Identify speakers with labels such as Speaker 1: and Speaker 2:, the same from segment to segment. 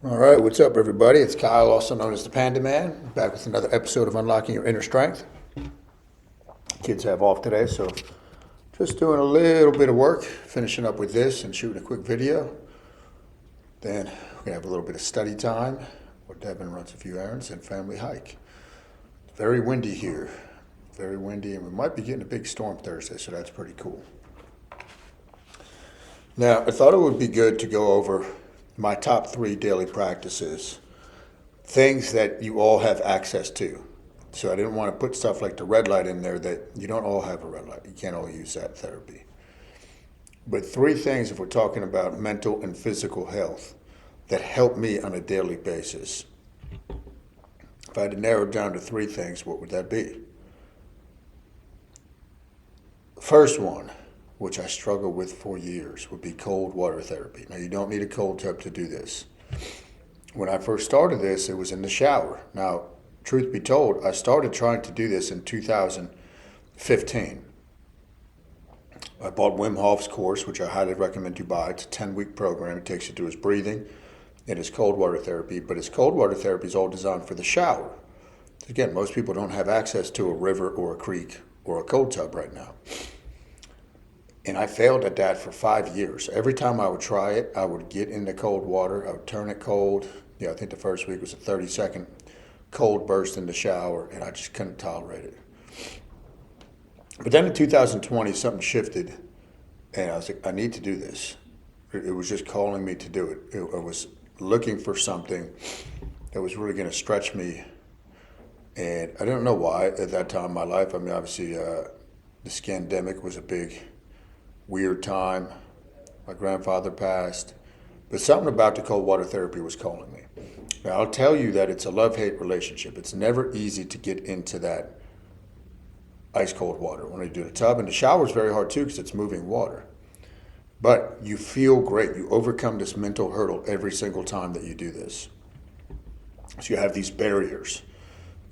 Speaker 1: All right, what's up, everybody? It's Kyle, also known as the Panda Man, back with another episode of Unlocking Your Inner Strength. Kids have off today, so just doing a little bit of work, finishing up with this and shooting a quick video. Then we're gonna have a little bit of study time, where Devin runs a few errands, and family hike. Very windy here, very windy, and we might be getting a big storm Thursday, so that's pretty cool. Now, I thought it would be good to go over my top 3 daily practices, things that you all have access to. So I didn't want to put stuff like the red light in there that you don't all have a red light. You can't all use that therapy. But 3 things, if we're talking about mental and physical health, that help me on a daily basis. If I had to narrow it down to 3 things, what would that be? First one, which I struggled with for years, would be cold water therapy. Now, you don't need a cold tub to do this. When I first started this, it was in the shower. Now, truth be told, I started trying to do this in 2015. I bought Wim Hof's course, which I highly recommend you buy. It's a 10-week program. It takes you through his breathing and his cold water therapy. But his cold water therapy is all designed for the shower. Again, most people don't have access to a river or a creek or a cold tub right now. And I failed at that for 5 years. Every time I would try it, I would get in the cold water. I would turn it cold. I think the first week was a 30-second cold burst in the shower, and I just couldn't tolerate it. But then in 2020, something shifted, and I was like, I need to do this. It was just calling me to do it. I was looking for something that was really going to stretch me, and I didn't know why at that time in my life. I mean, obviously, the scandemic was a big weird time. My grandfather passed, but something about the cold water therapy was calling me. Now, I'll tell you that it's a love-hate relationship. It's never easy to get into that ice cold water when you do the tub, and the shower is very hard too because it's moving water. But you feel great. You overcome this mental hurdle every single time that you do this. So you have these barriers.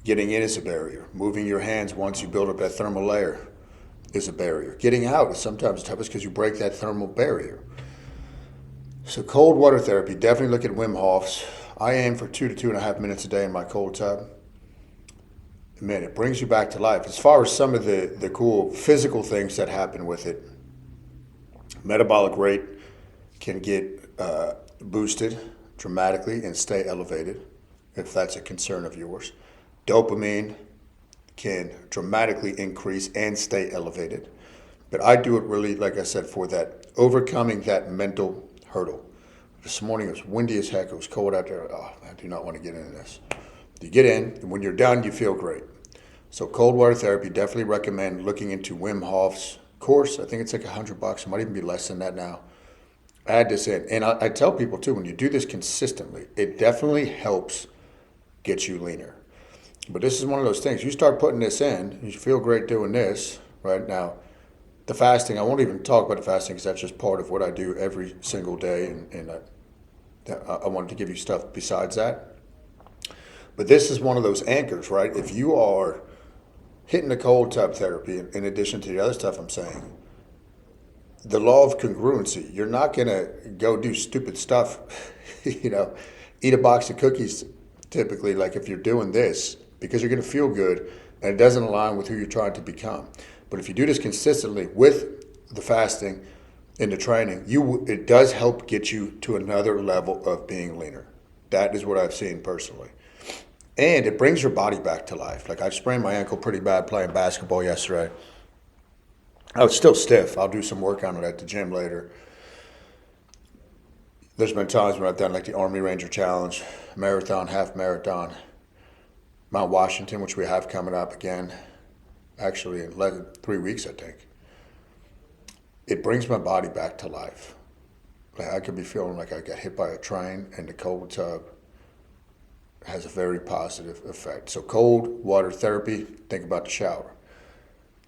Speaker 1: Getting in is a barrier. Moving your hands once you build up that thermal layer is a barrier. Getting out is sometimes toughest because you break that thermal barrier. So cold water therapy, definitely look at Wim Hof's. I aim for 2 to 2.5 minutes a day in my cold tub. Man, it brings you back to life. As far as some of the cool physical things that happen with it, metabolic rate can get boosted dramatically and stay elevated if that's a concern of yours. Dopamine can dramatically increase and stay elevated. But I do it really, like I said, for that, overcoming that mental hurdle. This morning it was windy as heck. It was cold out there. Oh, I do not want to get into this. You get in, and when you're done, you feel great. So cold water therapy, definitely recommend looking into Wim Hof's course. I think it's like $100. It might even be less than that now. Add this in. And I tell people too, when you do this consistently, it definitely helps get you leaner. But this is one of those things. You start putting this in, you feel great doing this, right? Now, the fasting, I won't even talk about the fasting because that's just part of what I do every single day. And I wanted to give you stuff besides that. But this is one of those anchors, right? If you are hitting the cold tub therapy, in addition to the other stuff I'm saying, the law of congruency, you're not going to go do stupid stuff, eat a box of cookies typically, like if you're doing this, because you're going to feel good and it doesn't align with who you're trying to become. But if you do this consistently with the fasting and the training, it does help get you to another level of being leaner. That is what I've seen personally. And it brings your body back to life. Like I sprained my ankle pretty bad playing basketball yesterday. I was still stiff. I'll do some work on it at the gym later. There's been times when I've done like the Army Ranger Challenge, marathon, half marathon, Mount Washington, which we have coming up again, actually in 3 weeks, I think. It brings my body back to life. Like I could be feeling like I got hit by a train, and the cold tub has a very positive effect. So cold water therapy, think about the shower.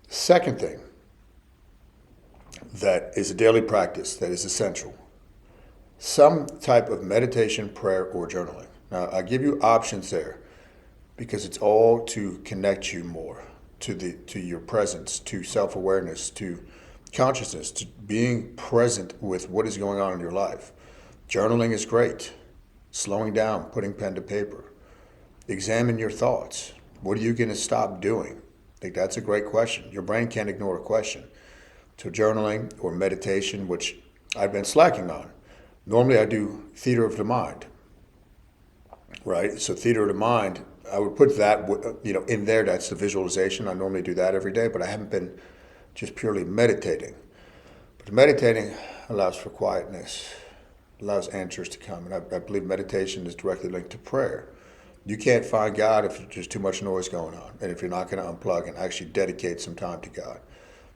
Speaker 1: Second thing that is a daily practice that is essential, some type of meditation, prayer, or journaling. Now, I give you options there because it's all to connect you more to your presence, to self-awareness, to consciousness, to being present with what is going on in your life. Journaling is great. slowing down, putting pen to paper. Examine your thoughts. What are you going to stop doing? I think that's a great question. Your brain can't ignore a question. So journaling or meditation, which I've been slacking on. Normally I do theater of the mind, right? So theater of the mind, I would put that, in there. That's the visualization. I normally do that every day, but I haven't been just purely meditating. But meditating allows for quietness, allows answers to come. And I believe meditation is directly linked to prayer. You can't find God if there's too much noise going on, and if you're not going to unplug and actually dedicate some time to God.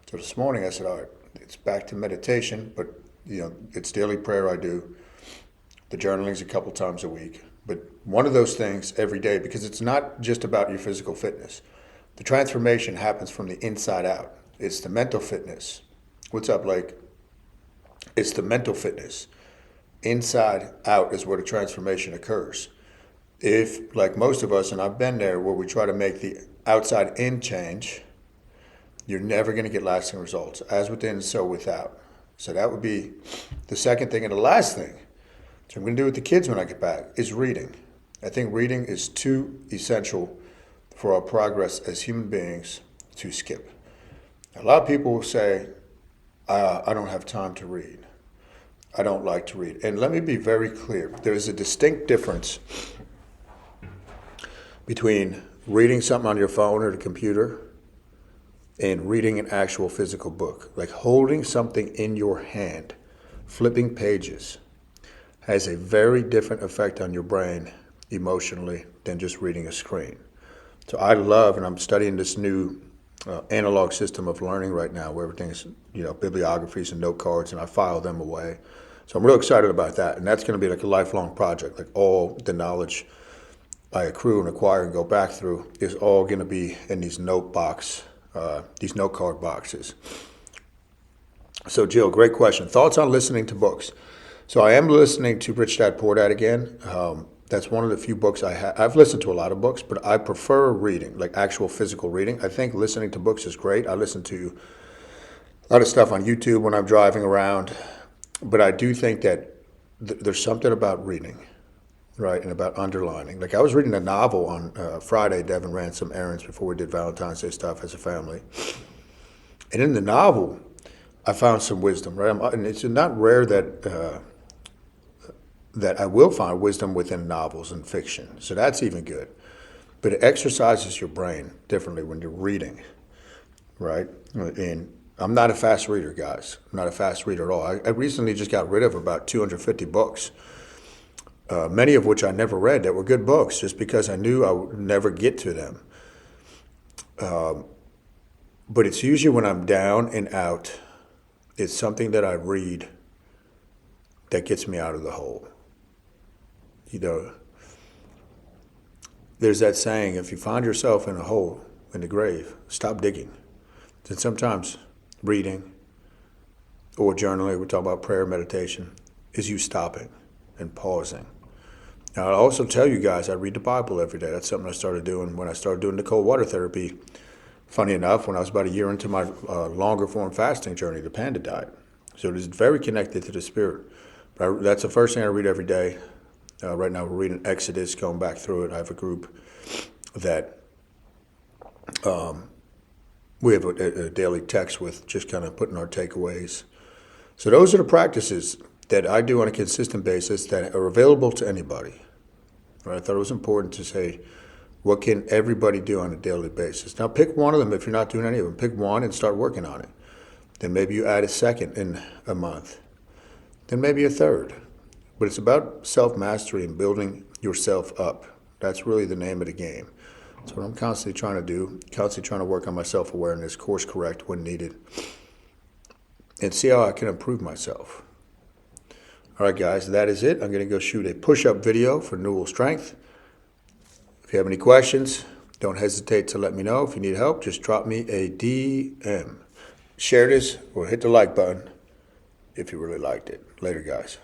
Speaker 1: So this morning I said, all right, it's back to meditation, but it's daily prayer I do. The journaling's a couple times a week. But one of those things every day, because it's not just about your physical fitness. The transformation happens from the inside out. It's the mental fitness. What's up, Blake? It's the mental fitness. Inside out is where the transformation occurs. If, like most of us, and I've been there, where we try to make the outside in change, you're never going to get lasting results. As within, so without. So that would be the second thing. And the last thing, which I'm going to do with the kids when I get back, is reading. I think reading is too essential for our progress as human beings to skip. A lot of people will say, I don't have time to read. I don't like to read. And let me be very clear. There is a distinct difference between reading something on your phone or the computer and reading an actual physical book. Like holding something in your hand, flipping pages, has a very different effect on your brain emotionally than just reading a screen. So I love, and I'm studying this new analog system of learning right now, where everything's, bibliographies and note cards, and I file them away. So I'm real excited about that, and that's going to be like a lifelong project. Like all the knowledge I accrue and acquire and go back through is all going to be in these note card boxes. So Jill, great question. Thoughts on listening to books? So I am listening to Rich Dad Poor Dad again. That's one of the few books I have. I've listened to a lot of books, but I prefer reading, like actual physical reading. I think listening to books is great. I listen to a lot of stuff on YouTube when I'm driving around, but I do think that there's something about reading, right, and about underlining. Like I was reading a novel on Friday. Devin ran some errands before we did Valentine's Day stuff as a family. And in the novel, I found some wisdom, right? And it's not rare that I will find wisdom within novels and fiction. So that's even good. But it exercises your brain differently when you're reading, right? And I'm not a fast reader, guys. I'm not a fast reader at all. I recently just got rid of about 250 books. Many of which I never read that were good books, just because I knew I would never get to them. But it's usually when I'm down and out, it's something that I read that gets me out of the hole. There's that saying, if you find yourself in a hole, in the grave, stop digging. And sometimes reading or journaling, we talk about prayer, meditation, is you stopping and pausing. Now, I'll also tell you guys, I read the Bible every day. That's something I started doing when I started doing the cold water therapy. Funny enough, when I was about a year into my longer form fasting journey, the Panda diet. So it is very connected to the spirit. But that's the first thing I read every day. Right now we're reading Exodus, going back through it. I have a group that we have a daily text with, just kind of putting our takeaways. So those are the practices that I do on a consistent basis that are available to anybody. Right? I thought it was important to say, what can everybody do on a daily basis? Now pick one of them if you're not doing any of them. Pick one and start working on it. Then maybe you add a second in a month. Then maybe a third. But it's about self-mastery and building yourself up. That's really the name of the game. That's what I'm constantly trying to do, constantly trying to work on my self-awareness, course correct when needed, and see how I can improve myself. All right, guys, that is it. I'm going to go shoot a push-up video for Newell Strength. If you have any questions, don't hesitate to let me know. If you need help, just drop me a DM. Share this or hit the like button if you really liked it. Later, guys.